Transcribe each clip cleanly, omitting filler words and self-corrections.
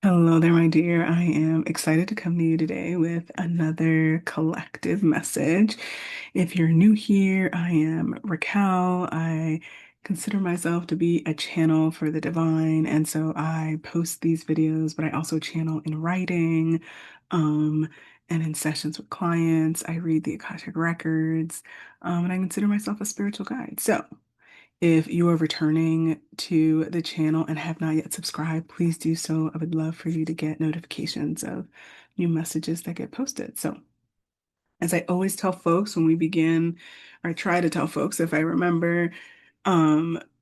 Hello there, my dear. I am excited to come to you today with another collective message. If you're new here, I am Raquel. I consider myself to be a channel for the divine, and so I post these videos, but I also channel in writing, um, and in sessions with clients. I read the Akashic Records, and I consider myself a spiritual guide. So, if you are returning to the channel and have not yet subscribed, please do so. I would love for you to get notifications of new messages that get posted. So, as I always tell folks when we begin, or I try to tell folks if I remember,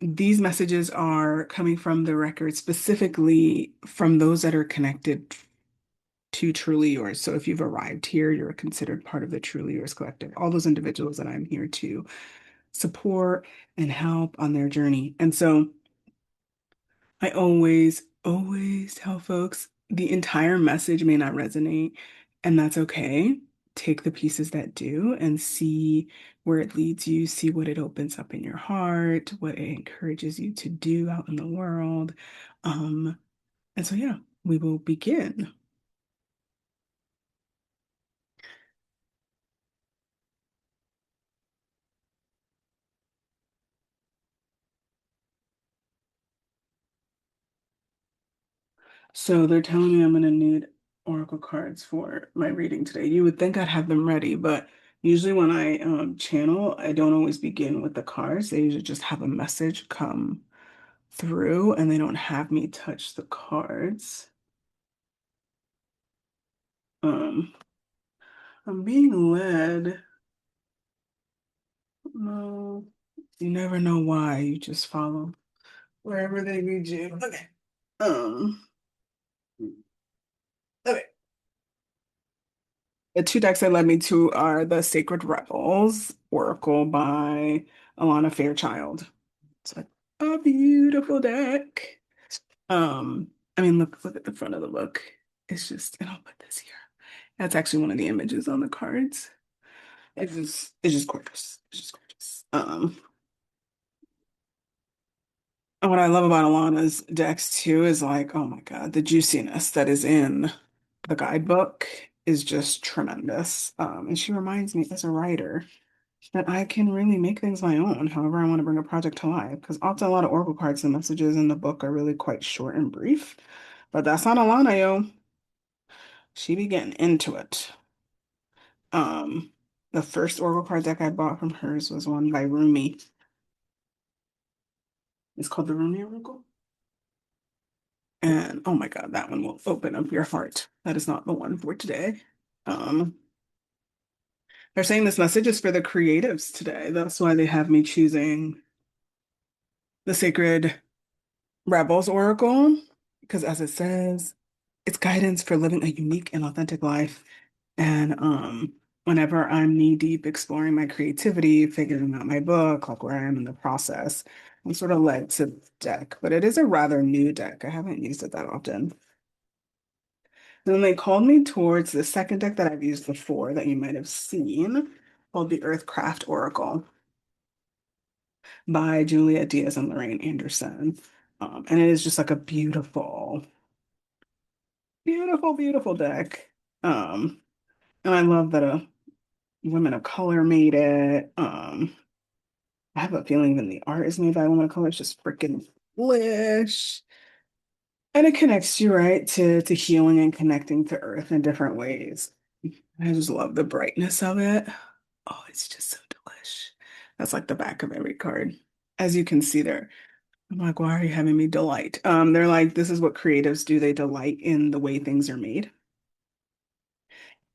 these messages are coming from the record, specifically from those that are connected to Truly Yours. So if you've arrived here, you're considered part of the Truly Yours Collective. All those individuals that I'm here to support and help on their journey. And so I always tell folks the entire message may not resonate, and that's okay. Take the pieces that do and see where it leads you, see what it opens up in your heart, what it encourages you to do out in the world. Um, and so, yeah, we will begin. So they're telling me I'm gonna need oracle cards for my reading today. You would think I'd have them ready, but usually when I channel, I don't always begin with the cards. They usually just have a message come through and they don't have me touch the cards. Um, I'm being led. No, you never know why. You just follow wherever they lead you. Okay. Um, okay. The two decks that led me to are the Sacred Rebels Oracle by Alana Fairchild. It's like a beautiful deck. I mean, look at the front of the book. It's just, and I'll put this here. That's actually one of the images on the cards. It's just gorgeous. It's just gorgeous. And what I love about Alana's decks too is like, oh my God, the juiciness that is in the guidebook is just tremendous. And she reminds me as a writer that I can really make things my own, however I want to bring a project to life. Because often a lot of oracle cards and messages in the book are really quite short and brief. But that's not Alana, yo. She be getting into it. Um, the first oracle card deck I bought from hers was one by Rumi. It's called the Rumi Oracle. And oh my God, that one will open up your heart. That is not the one for today. Um, they're saying this message is for the creatives today. That's why they have me choosing the Sacred Rebels Oracle, because as it says, it's guidance for living a unique and authentic life. And whenever I'm knee deep exploring my creativity, figuring out my book, like where I am in the process, I'm sort of led to the deck. But it is a rather new deck. I haven't used it that often. Then they called me towards the second deck that I've used before that you might have seen, called the Earthcraft Oracle by Julia Diaz and Lorraine Anderson. And it is just like a beautiful deck. Um, and I love that women of color made it. I have a feeling even the art is made by a woman of color. It's just freaking delish. And it connects you right to healing and connecting to earth in different ways. I just love the brightness of it. Oh, it's just so delish. That's like the back of every card. As you can see there, I'm like, why are you having me delight? They're like, this is what creatives do. They delight in the way things are made.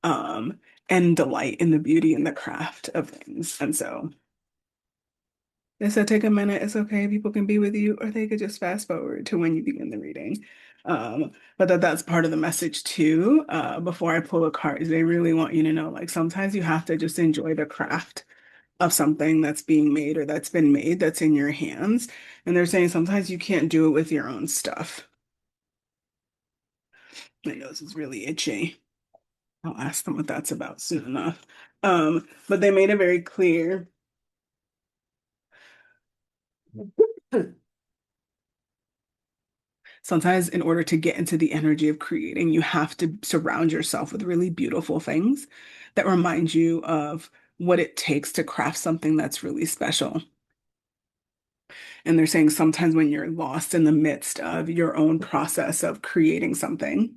Um, and delight in the beauty and the craft of things. And so they said take a minute, it's okay. People can be with you, or they could just fast forward to when you begin the reading. But that's part of the message too. Before I pull a card, they really want you to know, like sometimes you have to just enjoy the craft of something that's being made or that's been made that's in your hands. And they're saying sometimes you can't do it with your own stuff. My nose is really itchy. I'll ask them what that's about soon enough. But they made it very clear. Sometimes, in order to get into the energy of creating, you have to surround yourself with really beautiful things that remind you of what it takes to craft something that's really special. And they're saying sometimes when you're lost in the midst of your own process of creating something,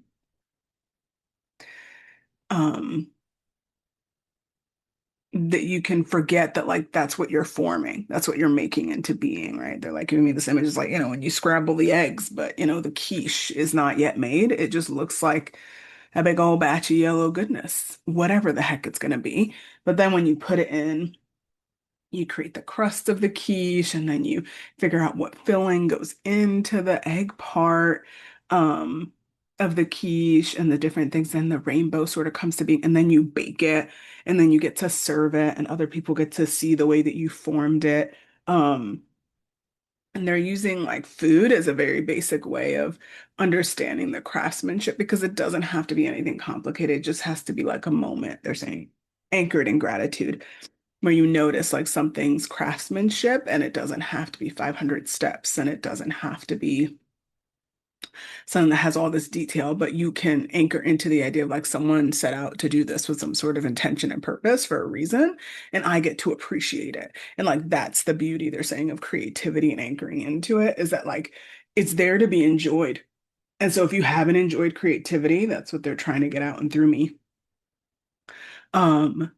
um, that you can forget that like that's what you're forming, that's what you're making into being, right? They're like giving me this image is like, when you scramble the eggs, but the quiche is not yet made. It just looks like a big old batch of yellow goodness, whatever the heck it's gonna be. But then when you put it in, you create the crust of the quiche and then you figure out what filling goes into the egg part um, of the quiche and the different things. And the rainbow sort of comes to being, and then you bake it and then you get to serve it and other people get to see the way that you formed it. Um, and they're using like food as a very basic way of understanding the craftsmanship because it doesn't have to be anything complicated. It just has to be like a moment, they're saying, anchored in gratitude where you notice like something's craftsmanship and it doesn't have to be 500 steps and it doesn't have to be something that has all this detail, but you can anchor into the idea of like someone set out to do this with some sort of intention and purpose for a reason, and I get to appreciate it. And like that's the beauty they're saying of creativity and anchoring into it is that like it's there to be enjoyed. And so if you haven't enjoyed creativity, that's what they're trying to get out and through me. Um,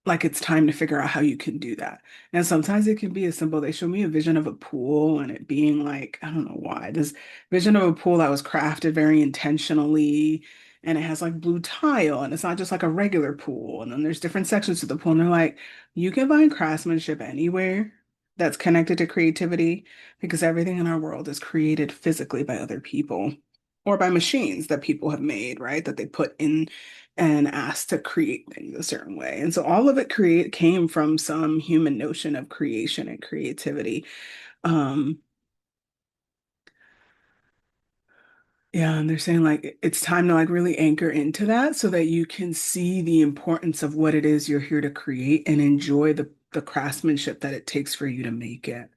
like it's time to figure out how you can do that. And sometimes it can be as simple. They show me a vision of a pool and it being like, I don't know why, this vision of a pool that was crafted very intentionally and it has like blue tile and it's not just like a regular pool. And then there's different sections to the pool and they're like, you can find craftsmanship anywhere that's connected to creativity because everything in our world is created physically by other people or by machines that people have made, right? That they put in and asked to create things a certain way. And so all of it create came from some human notion of creation and creativity. Um, yeah, and they're saying like it's time to like really anchor into that so that you can see the importance of what it is you're here to create and enjoy the craftsmanship that it takes for you to make it,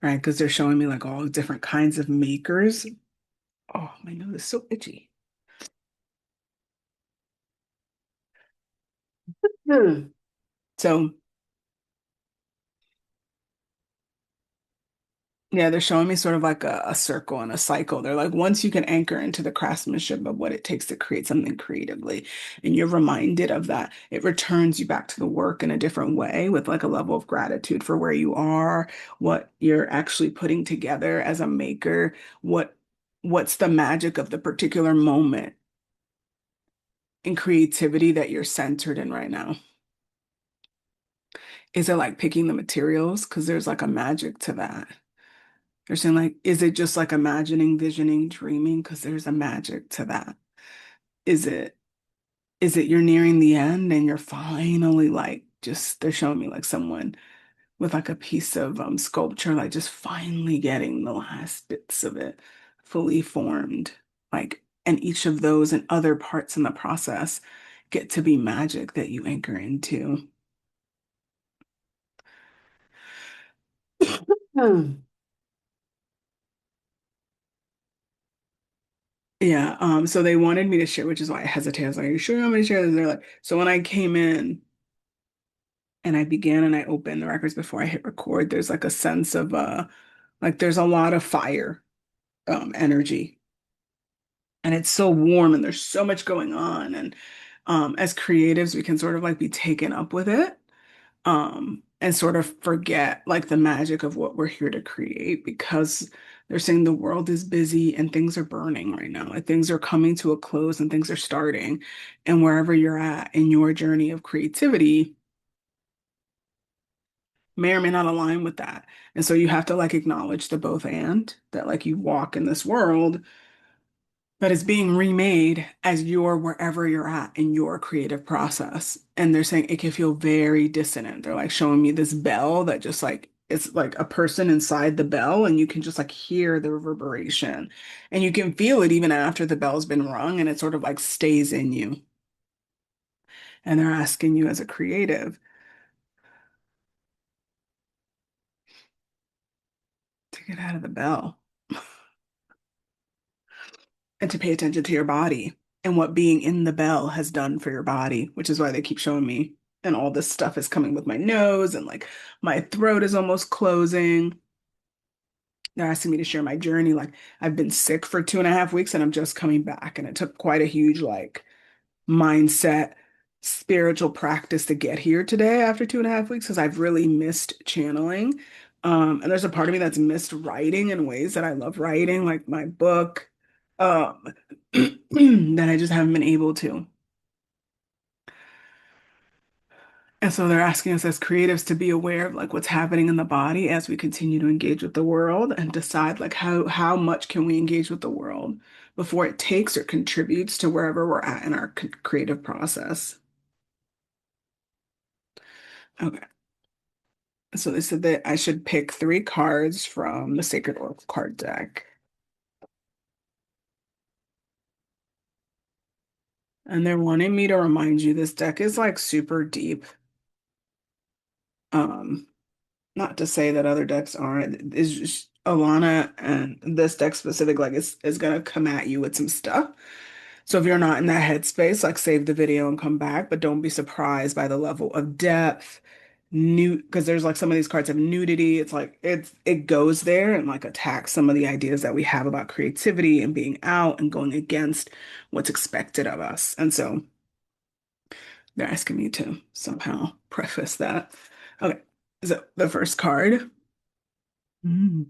right? Because they're showing me like all different kinds of makers. Oh, my nose is so itchy. Hmm. So yeah, they're showing me sort of like a circle and a cycle. They're like, once you can anchor into the craftsmanship of what it takes to create something creatively, and you're reminded of that, it returns you back to the work in a different way with like a level of gratitude for where you are, what you're actually putting together as a maker, what's the magic of the particular moment in creativity that you're centered in right now. Is it like picking the materials? Because there's like a magic to that. They're saying like, is it just like imagining, visioning, dreaming? Because there's a magic to that. Is it is it you're nearing the end and you're finally like just they're showing me like someone with like a piece of sculpture, like just finally getting the last bits of it fully formed. Like, and each of those and other parts in the process get to be magic that you anchor into. Hmm. Yeah, so they wanted me to share, which is why I hesitated. I was like, "Are you sure you want me to share this?" They're like, so when I came in and I began and I opened the records before I hit record, there's like a sense of like there's a lot of fire energy. And it's so warm and there's so much going on. And as creatives, we can sort of like be taken up with it and sort of forget like the magic of what we're here to create because they're saying the world is busy and things are burning right now. Like things are coming to a close and things are starting. And wherever you're at in your journey of creativity may or may not align with that. And so you have to like acknowledge the both and that like you walk in this world that is being remade as you're wherever you're at in your creative process. And they're saying it can feel very dissonant. They're like showing me this bell that just like it's like a person inside the bell, and you can just like hear the reverberation. And you can feel it even after the bell's been rung, and it sort of like stays in you. And they're asking you as a creative to get out of the bell. and to pay attention to your body and what being in the bell has done for your body, which is why they keep showing me. And all this stuff is coming with my nose, and like my throat is almost closing. They're asking me to share my journey. Like I've been sick for 2.5 weeks and I'm just coming back. And it took quite a huge like mindset, spiritual practice to get here today after 2.5 weeks because I've really missed channeling. And there's a part of me that's missed writing in ways that I love writing, like my book, um, that I just haven't been able to. And so they're asking us as creatives to be aware of like what's happening in the body as we continue to engage with the world and decide like how much can we engage with the world before it takes or contributes to wherever we're at in our creative process. Okay. So they said that I should pick 3 cards from the Sacred Oracle card deck. And they're wanting me to remind you this deck is like super deep. Um, Not to say that other decks aren't. It's just Alana and this deck specific, like is gonna come at you with some stuff. So if you're not in that headspace, like save the video and come back, but don't be surprised by the level of depth, new because there's like some of these cards have nudity. It's like it goes there and like attacks some of the ideas that we have about creativity and being out and going against what's expected of us. And so they're asking me to somehow preface that. Okay, so the first card. Mm.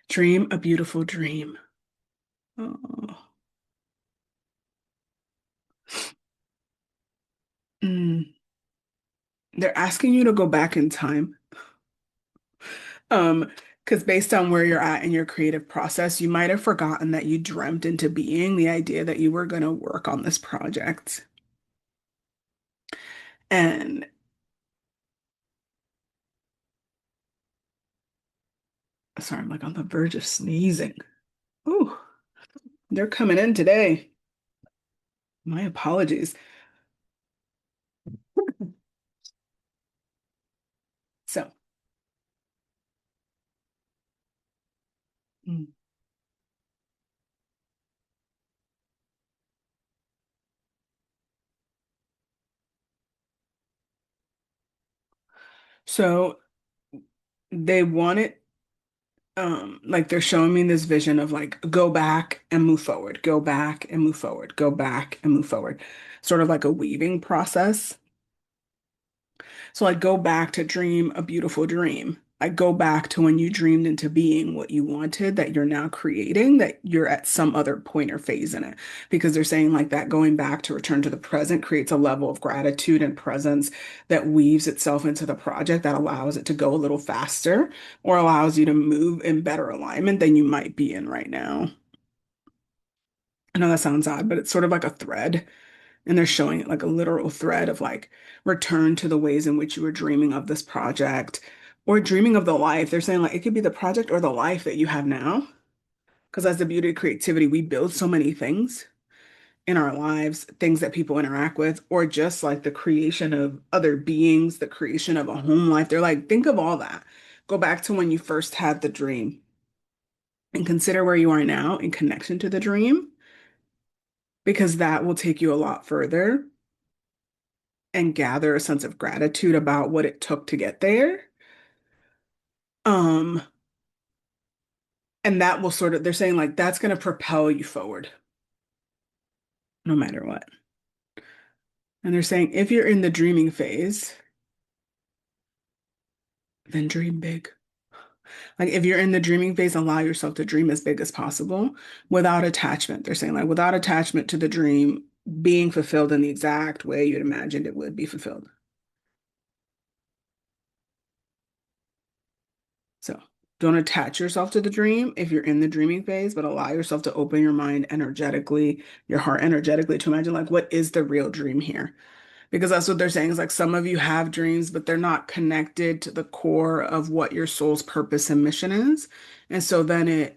Dream a beautiful dream. Oh. Mm. They're asking you to go back in time. Um, because based on where you're at in your creative process, you might have forgotten that you dreamt into being the idea that you were going to work on this project. And sorry, I'm like on the verge of sneezing. Ooh, they're coming in today. My apologies. So, mm. So they want it, like they're showing me this vision of like go back and move forward, go back and move forward, go back and move forward, sort of like a weaving process. So I go back to dream a beautiful dream. I go back to when you dreamed into being what you wanted that you're now creating, that you're at some other point or phase in it. Because they're saying like that going back to return to the present creates a level of gratitude and presence that weaves itself into the project that allows it to go a little faster or allows you to move in better alignment than you might be in right now. I know that sounds odd, but it's sort of like a thread. And they're showing it like a literal thread of like return to the ways in which you were dreaming of this project or dreaming of the life. They're saying like it could be the project or the life that you have now. Because as the beauty of creativity, we build so many things in our lives, things that people interact with, or just like the creation of other beings, the creation of a home life. They're like, think of all that. Go back to when you first had the dream and consider where you are now in connection to the dream, because that will take you a lot further and gather a sense of gratitude about what it took to get there. Um, and that will sort of, they're saying like that's going to propel you forward no matter what. And they're saying if you're in the dreaming phase, then dream big. Like if you're in the dreaming phase, allow yourself to dream as big as possible without attachment. They're saying like without attachment to the dream being fulfilled in the exact way you'd imagined it would be fulfilled. So don't attach yourself to the dream if you're in the dreaming phase, but allow yourself to open your mind energetically, your heart energetically to imagine like what is the real dream here? Because that's what they're saying is like some of you have dreams, but they're not connected to the core of what your soul's purpose and mission is. And so then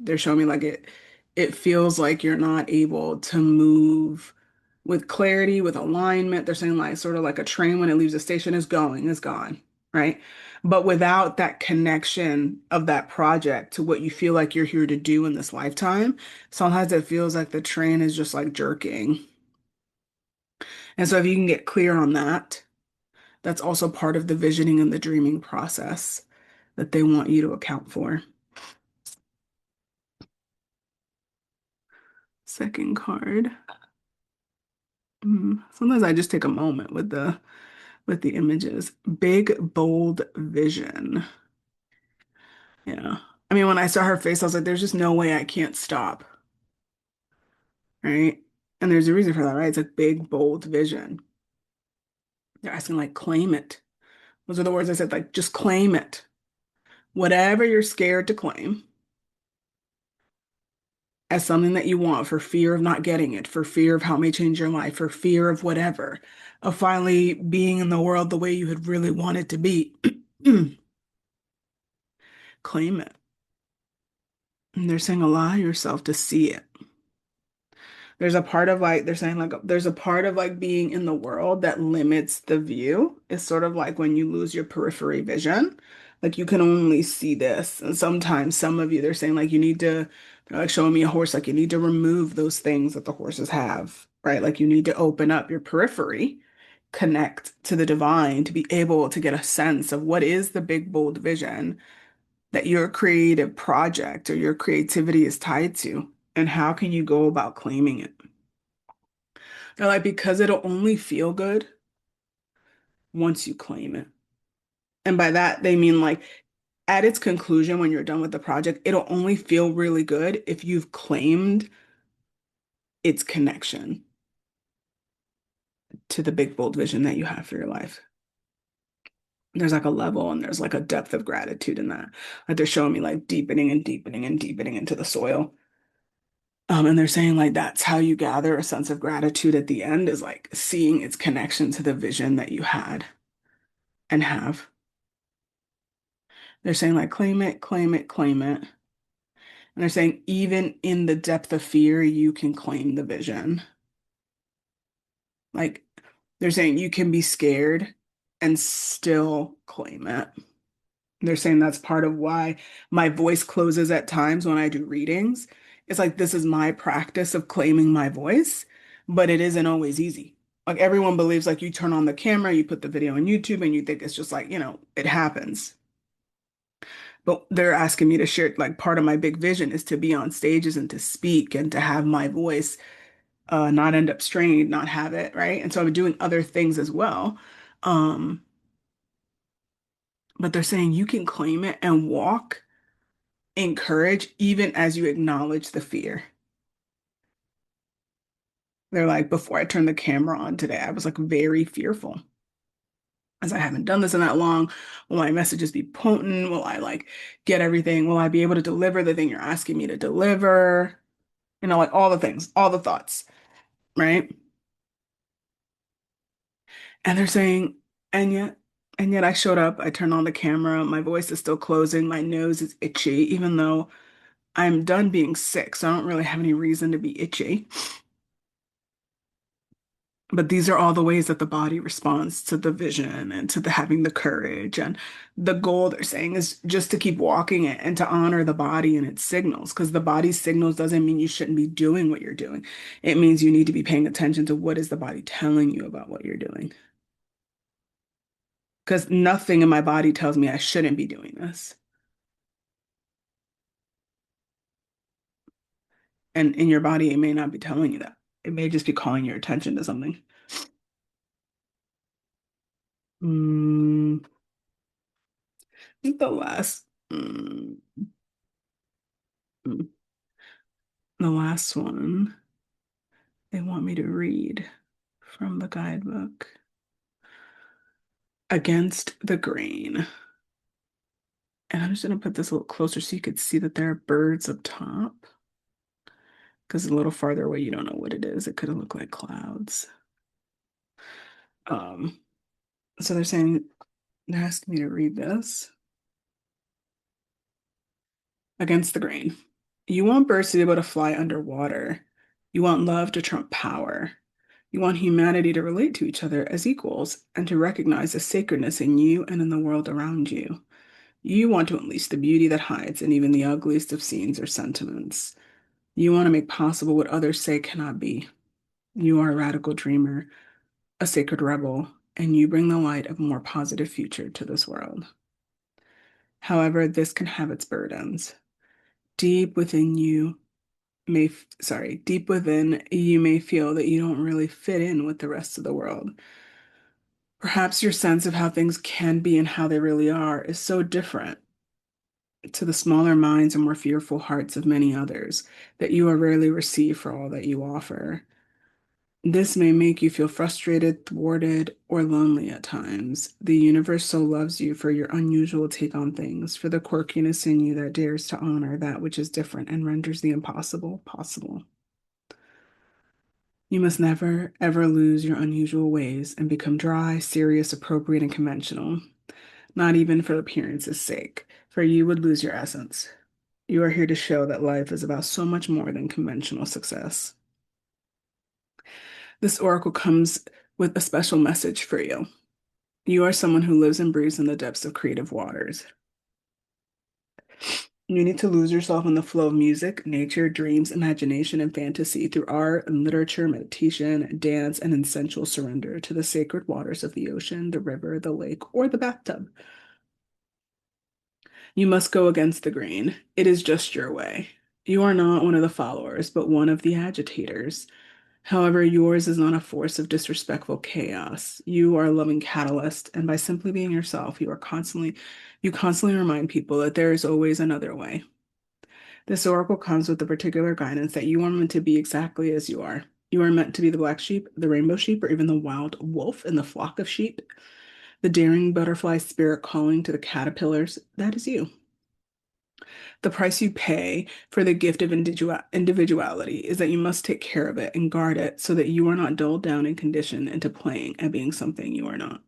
they're showing me like it feels like you're not able to move with clarity, with alignment. They're saying like sort of like a train when it leaves the station is going, is gone. right? But without that connection of that project to what you feel like you're here to do in this lifetime, sometimes it feels like the train is just like jerking. And so if you can get clear on that, that's also part of the visioning and the dreaming process that they want you to account for. Second card. Sometimes I just take a moment with the images. Big, bold vision. Yeah. I mean, when I saw her face, I was like, there's just no way I can't stop, right? And there's a reason for that, right? It's a big, bold vision. They're asking, like, claim it. Those are the words I said, like, just claim it. Whatever you're scared to claim as something that you want for fear of not getting it, for fear of how it may change your life, for fear of whatever, of finally being in the world the way you had really wanted to be. Claim it. And they're saying allow yourself to see it. There's a part of like they're saying like there's a part of like being in the world that limits the view. It's sort of like when you lose your periphery vision. Like you can only see this. And sometimes some of you they're saying like you need to they're like showing me a horse, like you need to remove those things that the horses have, right? Like you need to open up your periphery, connect to the divine to be able to get a sense of what is the big bold vision that your creative project or your creativity is tied to, and how can you go about claiming it? They're like, because it'll only feel good once you claim it. And by that, they mean like at its conclusion, when you're done with the project, it'll only feel really good if you've claimed its connection to the big, bold vision that you have for your life. There's like a level and there's like a depth of gratitude in that. Like they're showing me like deepening and deepening and deepening into the soil. And they're saying like that's how you gather a sense of gratitude at the end is like seeing its connection to the vision that you had and have. They're saying like claim it, claim it, claim it. And they're saying even in the depth of fear, you can claim the vision. Like they're saying you can be scared and still claim it. They're saying that's part of why my voice closes at times when I do readings. It's like this is my practice of claiming my voice, but it isn't always easy. Like everyone believes like you turn on the camera, you put the video on YouTube and you think it's just like, it happens. But they're asking me to share like part of my big vision is to be on stages and to speak and to have my voice not end up strained, not have it, right? And so I'm doing other things as well. Um, but they're saying you can claim it and walk in courage even as you acknowledge the fear. They're like, before I turned the camera on today, I was like very fearful. As I haven't done this in that long, will my messages be potent? Will I like get everything? Will I be able to deliver the thing you're asking me to deliver? Like all the things, all the thoughts, right? And they're saying, and yet, and yet I showed up, I turned on the camera, my voice is still closing, my nose is itchy, even though I'm done being sick, so I don't really have any reason to be itchy. But these are all the ways that the body responds to the vision and to the having the courage. And the goal they're saying is just to keep walking it and to honor the body and its signals. Because the body's signals doesn't mean you shouldn't be doing what you're doing. It means you need to be paying attention to what is the body telling you about what you're doing. Because nothing in my body tells me I shouldn't be doing this. And in your body, it may not be telling you that. It may just be calling your attention to something. Mm, I think mm, the last one they want me to read from the guidebook. Against the Grain. And I'm just going to put this a little closer so you could see that there are birds up top. Because a little farther away, you don't know what it is. It could look like clouds. Um, so they're asking me to read this. Against the Grain. You want birds to be able to fly underwater. You want love to trump power. You want humanity to relate to each other as equals and to recognize the sacredness in you and in the world around you. You want to unleash the beauty that hides in even the ugliest of scenes or sentiments. You want to make possible what others say cannot be. You are a radical dreamer, a sacred rebel, and you bring the light of a more positive future to this world. However, this can have its burdens. Deep within you deep within you may feel that you don't really fit in with the rest of the world. Perhaps your sense of how things can be and how they really are is so different to the smaller minds and more fearful hearts of many others that you are rarely received for all that you offer. This may make you feel frustrated, thwarted, or lonely at times. The universe so loves you for your unusual take on things, for the quirkiness in you that dares to honor that which is different and renders the impossible possible. You must never, ever lose your unusual ways and become dry, serious, appropriate, and conventional, not even for appearance's sake, for you would lose your essence. You are here to show that life is about so much more than conventional success. This oracle comes with a special message for you. You are someone who lives and breathes in the depths of creative waters. You need to lose yourself in the flow of music, nature, dreams, imagination, and fantasy through art and literature, meditation, dance, and essential surrender to the sacred waters of the ocean, the river, the lake, or the bathtub. You must go against the grain. It is just your way. You are not one of the followers, but one of the agitators. However, yours is not a force of disrespectful chaos. You are a loving catalyst, and by simply being yourself, you constantly remind people that there is always another way. This oracle comes with the particular guidance that you are meant to be exactly as you are. You are meant to be the black sheep, the rainbow sheep, or even the wild wolf in the flock of sheep. The daring butterfly spirit calling to the caterpillars, that is you. The price you pay for the gift of individuality is that you must take care of it and guard it so that you are not dulled down and conditioned into playing at being something you are not.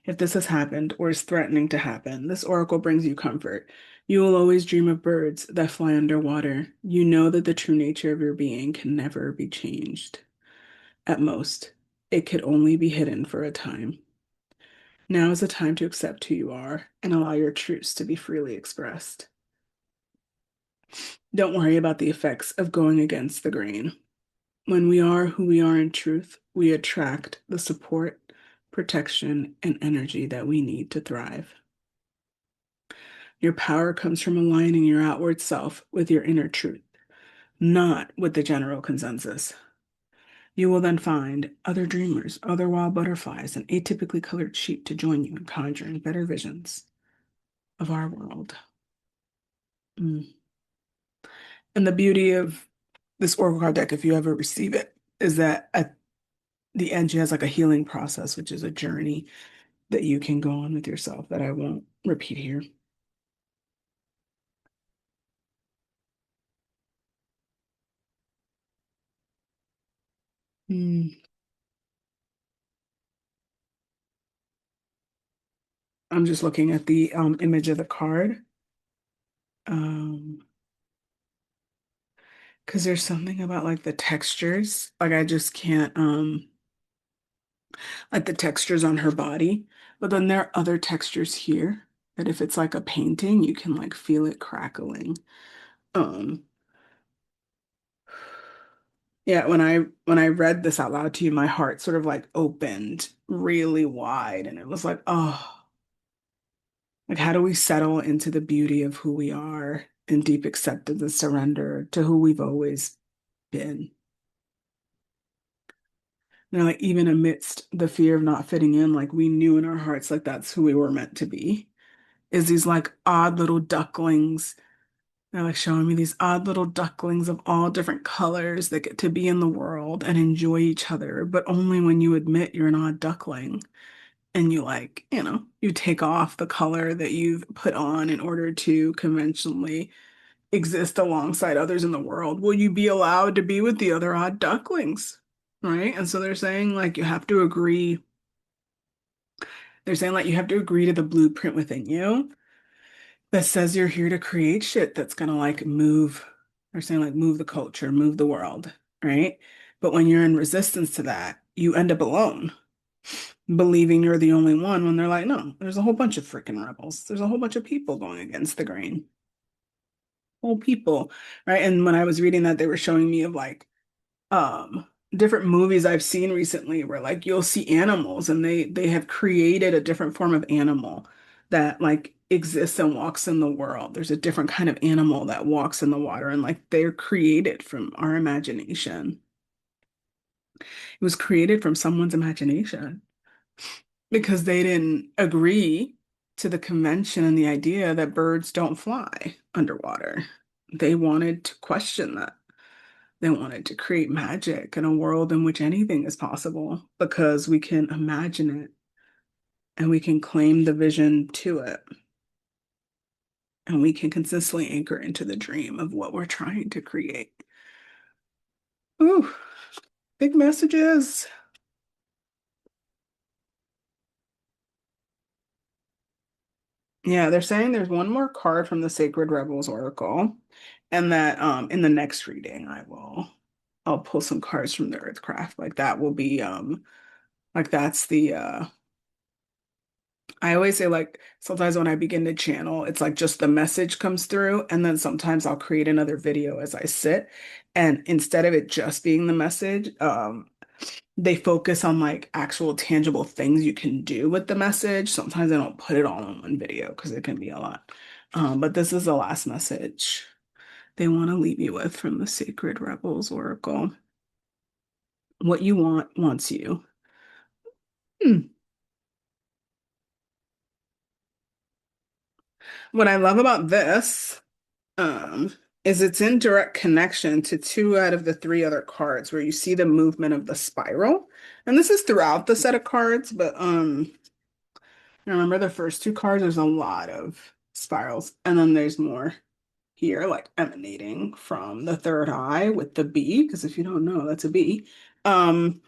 If this has happened or is threatening to happen, this oracle brings you comfort. You will always dream of birds that fly underwater. You know that the true nature of your being can never be changed. At most, it could only be hidden for a time. Now is the time to accept who you are and allow your truths to be freely expressed. Don't worry about the effects of going against the grain. When we are who we are in truth, we attract the support, protection, and energy that we need to thrive. Your power comes from aligning your outward self with your inner truth, not with the general consensus. You will then find other dreamers, other wild butterflies, and atypically colored sheep to join you in conjuring better visions of our world. Mm. And the beauty of this Oracle card deck, if you ever receive it, is that at the end, she has like a healing process, which is a journey that you can go on with yourself that I won't repeat here. Mm. I'm just looking at the image of the card. Um, because there's something about like the textures. Like I just can't like the textures on her body. But then there are other textures here that if it's like a painting, you can like feel it crackling. Um, yeah, when I read this out loud to you, my heart sort of like opened really wide and it was like, oh, like how do we settle into the beauty of who we are in deep acceptance and surrender to who we've always been? You know, like even amidst the fear of not fitting in, like we knew in our hearts like that's who we were meant to be. Is these like odd little ducklings. They're like showing me these odd little ducklings of all different colors that get to be in the world and enjoy each other, but only when you admit you're an odd duckling and you like, you take off the color that you've put on in order to conventionally exist alongside others in the world. Will you be allowed to be with the other odd ducklings? Right? And so they're saying like you have to agree. They're saying like you have to agree to the blueprint within you that says you're here to create shit that's gonna like move, they're saying like move the culture, move the world, right? But when you're in resistance to that, you end up alone, believing you're the only one when they're like, no, there's a whole bunch of freaking rebels. There's a whole bunch of people going against the grain. Whole people, right? And when I was reading that, they were showing me of like different movies I've seen recently where like you'll see animals and they have created a different form of animal that like exists and walks in the world. There's a different kind of animal that walks in the water and like they're created from our imagination. It was created from someone's imagination because they didn't agree to the convention and the idea that birds don't fly underwater. They wanted to question that. They wanted to create magic in a world in which anything is possible because we can imagine it and we can claim the vision to it and we can consistently anchor into the dream of what we're trying to create. Ooh, big messages. Yeah, they're saying there's one more card from the Sacred Rebels Oracle, and that in the next reading I'll pull some cards from the Earthcraft. Like that will be like that's the I always say like sometimes when I begin to channel, it's like just the message comes through, and then sometimes I'll create another video as I sit. And instead of it just being the message, they focus on like actual tangible things you can do with the message. Sometimes I don't put it all in one video because it can be a lot. But this is the last message they want to leave you with from the Sacred Rebels Oracle. What you want wants you. Hmm. What I love about this um, is it's in direct connection to two out of the three other cards where you see the movement of the spiral. And this is throughout the set of cards, but remember the first two cards, there's a lot of spirals, and then there's more here, like emanating from the third eye with the bee, because if you don't know, that's a bee. Um,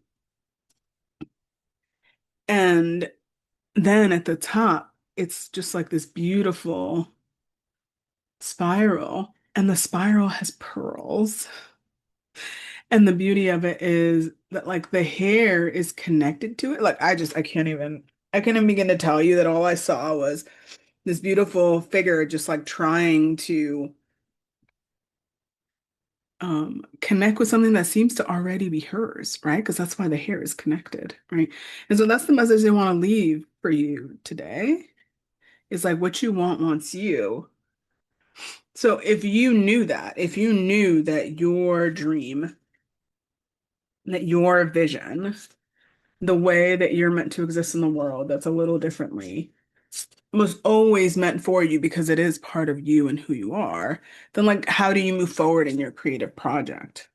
and then at the top, it's just like this beautiful spiral, and the spiral has pearls. And the beauty of it is that like the hair is connected to it. Like I can't even begin to tell you that all I saw was this beautiful figure just like trying to connect with something that seems to already be hers, right? Because that's why the hair is connected, right? And so that's the message they want to leave for you today. Is like what you want wants you. So if you knew that, if you knew that your dream, that your vision, the way that you're meant to exist in the world that's a little differently was always meant for you because it is part of you and who you are, then like how do you move forward in your creative project?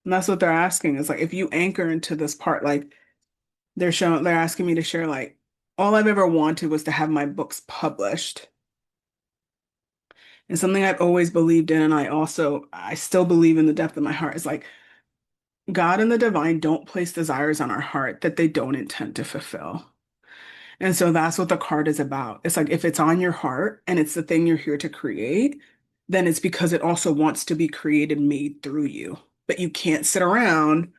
And that's what they're asking is like if you anchor into this part, like they're asking me to share like all I've ever wanted was to have my books published. And something I've always believed in, and I still believe in the depth of my heart, is like God and the divine don't place desires on our heart that they don't intend to fulfill. And so that's what the card is about. It's like if it's on your heart and it's the thing you're here to create, then it's because it also wants to be created, made through you. But you can't sit around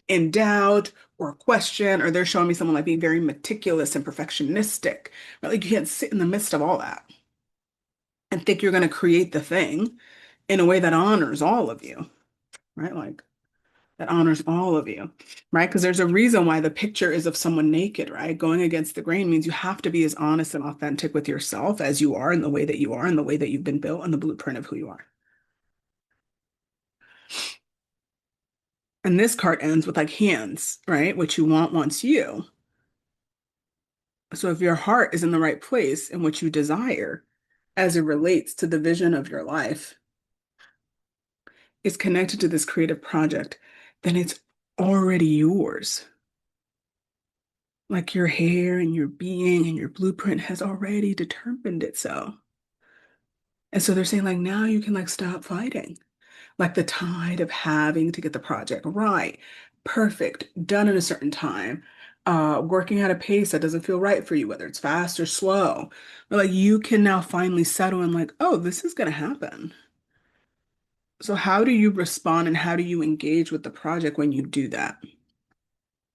in doubt or question, or they're showing me someone like being very meticulous and perfectionistic. Right? Like you can't sit in the midst of all that and think you're going to create the thing in a way that honors all of you, right? Like that honors all of you, right? Because there's a reason why the picture is of someone naked, right? Going against the grain means you have to be as honest and authentic with yourself as you are in the way that you are and the way that you've been built and the blueprint of who you are. And this card ends with like hands, right? What you want wants you. So if your heart is in the right place and what you desire as it relates to the vision of your life is connected to this creative project, then it's already yours. Like your hair and your being and your blueprint has already determined it so. And so they're saying like now you can like stop fighting. Like the tide of having to get the project right, perfect, done in a certain time, working at a pace that doesn't feel right for you, whether it's fast or slow. But like you can now finally settle in like, oh, this is gonna happen. So how do you respond and how do you engage with the project when you do that?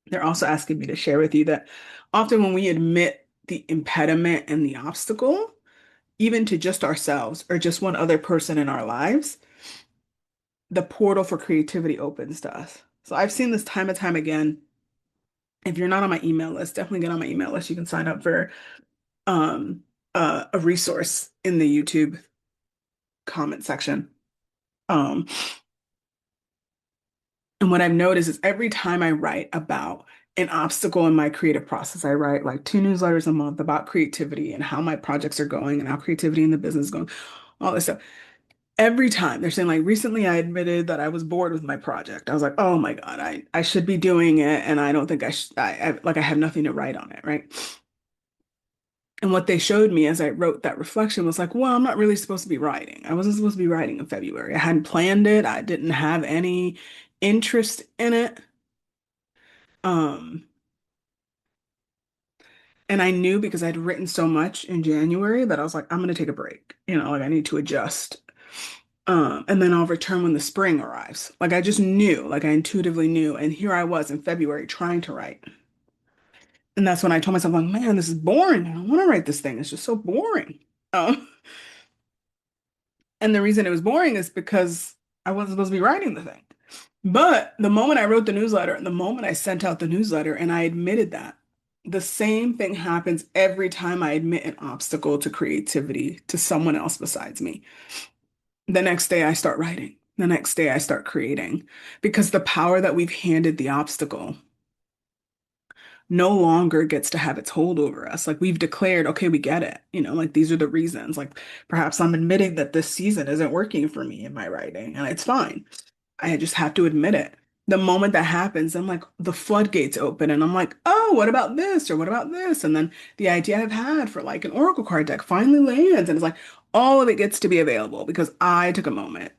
They're also asking me to share with you that often when we admit the impediment and the obstacle, even to just ourselves or just one other person in our lives, the portal for creativity opens to us. So I've seen this time and time again. If you're not on my email list, definitely get on my email list. You can sign up for um, a resource in the YouTube comment section. Um, and what I've noticed is every time I write about an obstacle in my creative process, I write like 2 newsletters a month about creativity and how my projects are going and how creativity in the business is going, all this stuff. Every time they're saying like recently I admitted that I was bored with my project. I was like, oh my God, I should be doing it and I don't think I should like I have nothing to write on it, right? And what they showed me as I wrote that reflection was like, well, I'm not really supposed to be writing. I wasn't supposed to be writing in February. I hadn't planned it. I didn't have any interest in it. Um, and I knew because I'd written so much in January that I was like, I'm gonna take a break. Like I need to adjust. And then I'll return when the spring arrives. Like I just knew, like I intuitively knew. And here I was in February trying to write. And that's when I told myself, like, man, this is boring. I don't want to write this thing. It's just so boring. Um, and the reason it was boring is because I wasn't supposed to be writing the thing. But the moment I wrote the newsletter and the moment I sent out the newsletter and I admitted that, the same thing happens every time I admit an obstacle to creativity to someone else besides me. The next day I start writing. The next day I start creating because the power that we've handed the obstacle no longer gets to have its hold over us. Like we've declared, okay, we get it. Like these are the reasons. Like perhaps I'm admitting that this season isn't working for me in my writing, and it's fine. I just have to admit it. The moment that happens, I'm like, the floodgates open, and I'm like, oh, what about this? Or what about this? And then the idea I've had for like an Oracle card deck finally lands, and it's like all of it gets to be available because I took a moment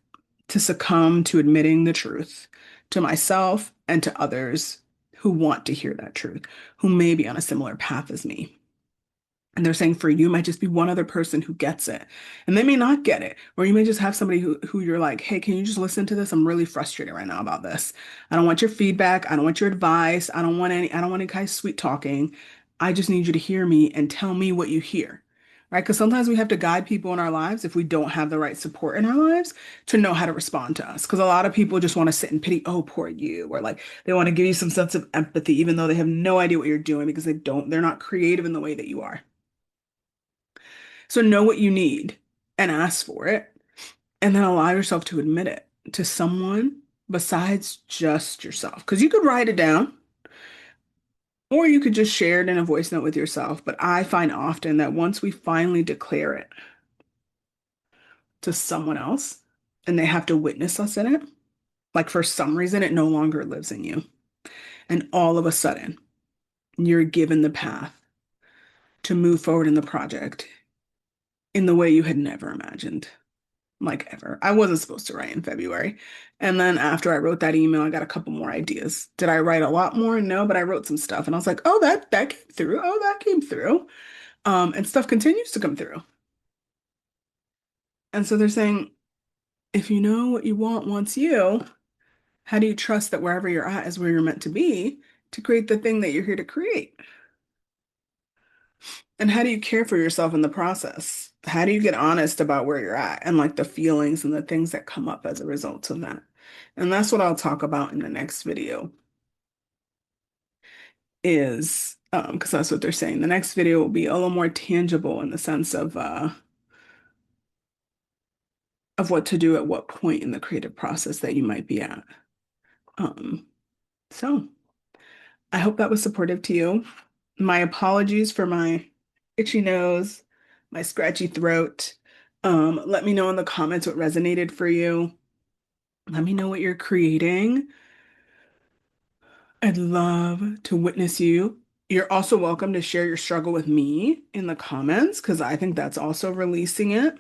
to succumb to admitting the truth to myself and to others who want to hear that truth, who may be on a similar path as me. And they're saying for you might just be one other person who gets it. And they may not get it. Or you may just have somebody who you're like, hey, can you just listen to this? I'm really frustrated right now about this. I don't want your feedback. I don't want your advice. I don't want any kind of sweet talking. I just need you to hear me and tell me what you hear. Right? Because sometimes we have to guide people in our lives if we don't have the right support in our lives to know how to respond to us. Because a lot of people just want to sit and pity, oh, poor you, or like they want to give you some sense of empathy, even though they have no idea what you're doing because they're not creative in the way that you are. So know what you need and ask for it, and then allow yourself to admit it to someone besides just yourself. Because you could write it down, or you could just share it in a voice note with yourself. But I find often that once we finally declare it to someone else and they have to witness us in it, like for some reason it no longer lives in you. And all of a sudden, you're given the path to move forward in the project in the way you had never imagined. Like ever. I wasn't supposed to write in February. And then after I wrote that email, I got a couple more ideas. Did I write a lot more? No, but I wrote some stuff and I was like, oh, that came through. Oh, that came through. And stuff continues to come through. And so they're saying, if you know what you want wants you, how do you trust that wherever you're at is where you're meant to create the thing that you're here to create? And how do you care for yourself in the process? How do you get honest about where you're at and like the feelings and the things that come up as a result of that? And that's what I'll talk about in the next video is because that's what they're saying. The next video will be a little more tangible in the sense of what to do at what point in the creative process that you might be at. Um, so I hope that was supportive to you. My apologies for my itchy nose, my scratchy throat. Let me know in the comments what resonated for you. Let me know what you're creating. I'd love to witness you. You're also welcome to share your struggle with me in the comments because I think that's also releasing it.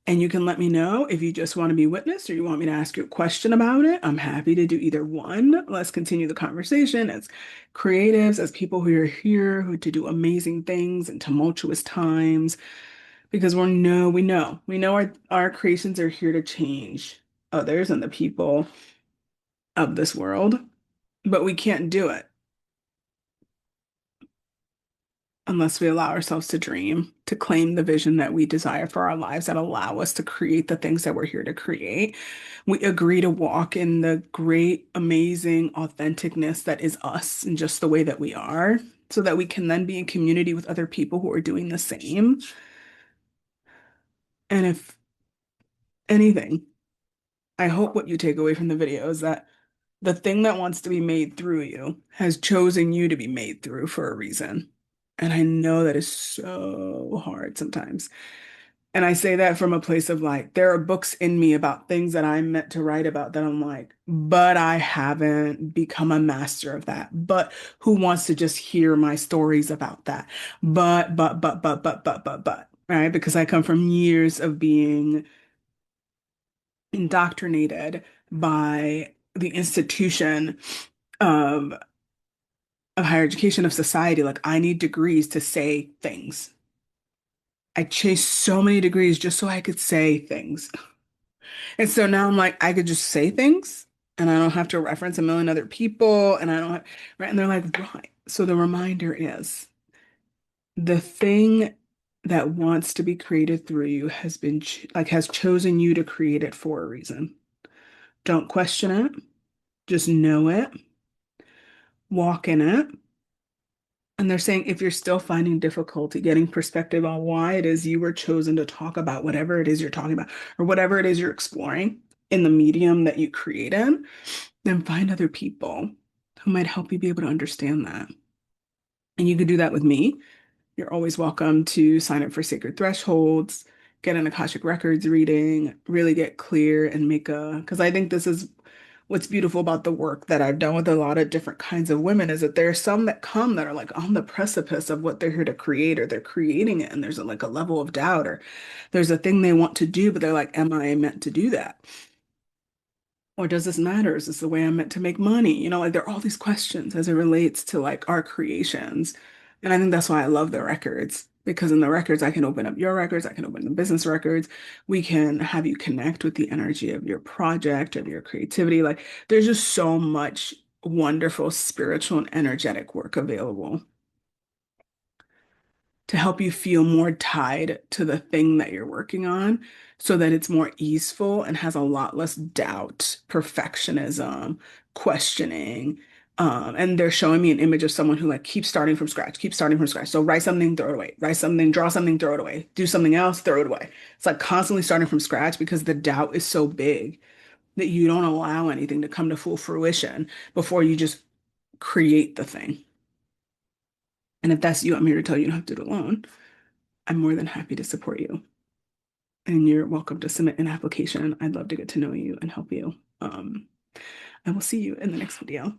And you can let me know if you just want to be witnessed or you want me to ask you a question about it. I'm happy to do either one. Let's continue the conversation as creatives, as people who are here who to do amazing things in tumultuous times. because we know our creations are here to change others and the people of this world, but we can't do it unless we allow ourselves to dream, to claim the vision that we desire for our lives that allow us to create the things that we're here to create. We agree to walk in the great, amazing authenticness that is us and just the way that we are, so that we can then be in community with other people who are doing the same. And if anything, I hope what you take away from the video is that the thing that wants to be made through you has chosen you to be made through for a reason. And I know that is so hard sometimes. And I say that from a place of like, there are books in me about things that I'm meant to write about that I'm like, but I haven't become a master of that. But who wants to just hear my stories about that? But, right? Because I come from years of being indoctrinated by the institution of higher education of society. Like I need degrees to say things. I chased so many degrees just so I could say things. And so now I'm like, I could just say things and I don't have to reference a million other people and I don't have, right? And they're like, right. So the reminder is the thing that wants to be created through you has been like has chosen you to create it for a reason. Don't question it. Just know it. Walk in it. And they're saying if you're still finding difficulty getting perspective on why it is you were chosen to talk about whatever it is you're talking about or whatever it is you're exploring in the medium that you create in, then find other people who might help you be able to understand that. And you could do that with me. You're always welcome to sign up for Sacred Thresholds, get an Akashic Records reading, really get clear and make because I think this is what's beautiful about the work that I've done with a lot of different kinds of women is that there are some that come that are like on the precipice of what they're here to create or they're creating it and there's like a level of doubt or there's a thing they want to do, but they're like, am I meant to do that? Or does this matter? Is this the way I'm meant to make money? You know, like there are all these questions as it relates to like our creations. And I think that's why I love the records, because in the records, I can open up your records, I can open the business records. We can have you connect with the energy of your project, of your creativity. Like there's just so much wonderful spiritual and energetic work available to help you feel more tied to the thing that you're working on so that it's more easeful and has a lot less doubt, perfectionism, questioning. And they're showing me an image of someone who like keeps starting from scratch, keeps starting from scratch. So write something, throw it away, write something, draw something, throw it away, do something else, throw it away. It's like constantly starting from scratch because the doubt is so big that you don't allow anything to come to full fruition before you just create the thing. And if that's you, I'm here to tell you you don't have to do it alone. I'm more than happy to support you. And you're welcome to submit an application. I'd love to get to know you and help you. I will see you in the next video.